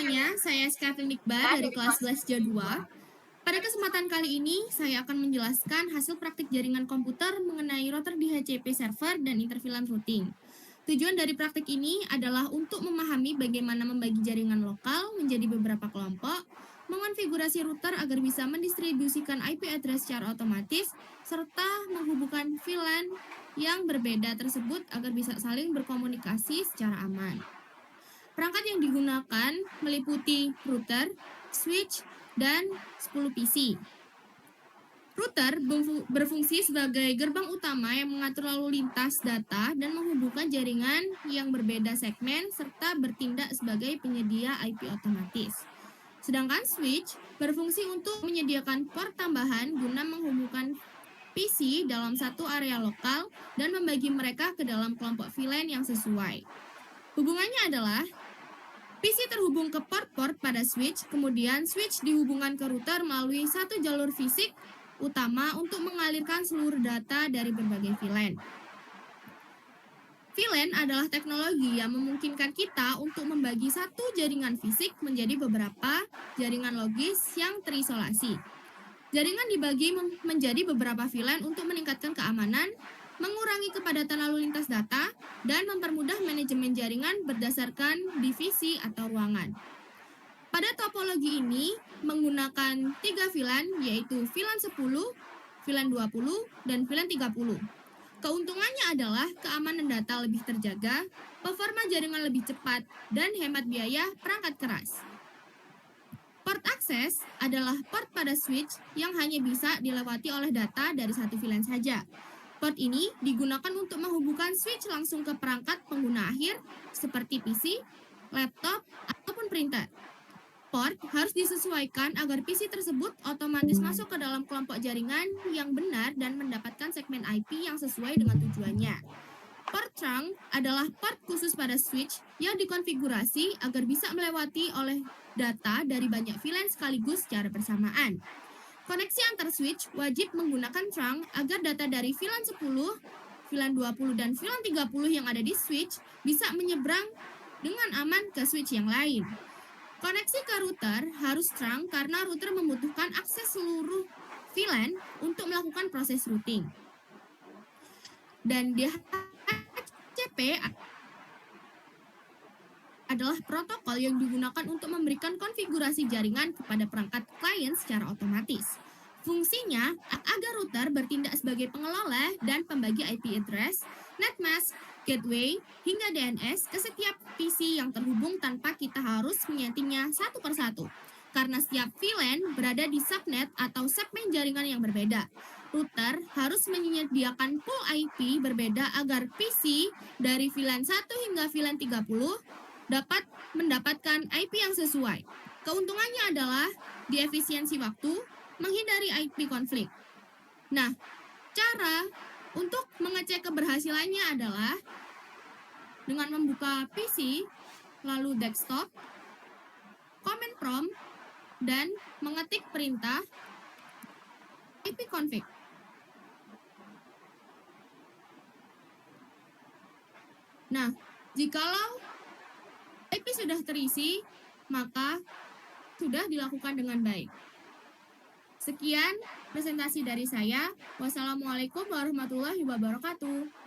semuanya, saya Skatin Iqbal dari kelas 11 J2. Pada kesempatan kali ini, saya akan menjelaskan hasil praktik jaringan komputer mengenai router DHCP server dan interVLAN routing. Tujuan dari praktik ini adalah untuk memahami bagaimana membagi jaringan lokal menjadi beberapa kelompok, mengonfigurasi router agar bisa mendistribusikan IP address secara otomatis, serta menghubungkan VLAN yang berbeda tersebut agar bisa saling berkomunikasi secara aman. Perangkat yang digunakan meliputi router, switch, dan 10 PC. Router berfungsi sebagai gerbang utama yang mengatur lalu lintas data dan menghubungkan jaringan yang berbeda segmen serta bertindak sebagai penyedia IP otomatis. Sedangkan switch berfungsi untuk menyediakan port tambahan guna menghubungkan PC dalam satu area lokal dan membagi mereka ke dalam kelompok VLAN yang sesuai. Hubungannya adalah PC terhubung ke port-port pada switch, kemudian switch dihubungkan ke router melalui satu jalur fisik utama untuk mengalirkan seluruh data dari berbagai VLAN. VLAN adalah teknologi yang memungkinkan kita untuk membagi satu jaringan fisik menjadi beberapa jaringan logis yang terisolasi. Jaringan dibagi menjadi beberapa VLAN untuk meningkatkan keamanan, mengurangi kepadatan lalu lintas data, dan mempermudah manajemen jaringan berdasarkan divisi atau ruangan. Pada topologi ini menggunakan 3 VLAN yaitu VLAN 10, VLAN 20, dan VLAN 30. Keuntungannya adalah keamanan data lebih terjaga, performa jaringan lebih cepat, dan hemat biaya perangkat keras. Port akses adalah port pada switch yang hanya bisa dilewati oleh data dari satu VLAN saja. Port ini digunakan untuk menghubungkan switch langsung ke perangkat pengguna akhir seperti PC, laptop, ataupun printer. Port harus disesuaikan agar PC tersebut otomatis masuk ke dalam kelompok jaringan yang benar dan mendapatkan segmen IP yang sesuai dengan tujuannya. Port trunk adalah port khusus pada switch yang dikonfigurasi agar bisa melewati oleh data dari banyak VLAN sekaligus secara bersamaan. Koneksi antar switch wajib menggunakan trunk agar data dari VLAN 10, VLAN 20, dan VLAN 30 yang ada di switch bisa menyeberang dengan aman ke switch yang lain. Koneksi ke router harus trunk karena router membutuhkan akses seluruh VLAN untuk melakukan proses routing. Dan DHCP adalah protokol yang digunakan untuk memberikan konfigurasi jaringan kepada perangkat klien secara otomatis. Fungsinya agar router bertindak sebagai pengelola dan pembagi IP address, netmask, gateway, hingga DNS ke setiap PC yang terhubung tanpa kita harus menyetinya satu persatu. Karena setiap VLAN berada di subnet atau segmen jaringan yang berbeda, router harus menyediakan pool IP berbeda agar PC dari VLAN 1 hingga VLAN 30 dapat mendapatkan IP yang sesuai. Keuntungannya adalah di efisiensi waktu, menghindari IP konflik. Nah, cara untuk mengecek keberhasilannya adalah dengan membuka PC, lalu desktop, command prompt, dan mengetik perintah ipconfig. Nah, jikalau IP sudah terisi, maka sudah dilakukan dengan baik. Sekian presentasi dari saya. Wassalamualaikum warahmatullahi wabarakatuh.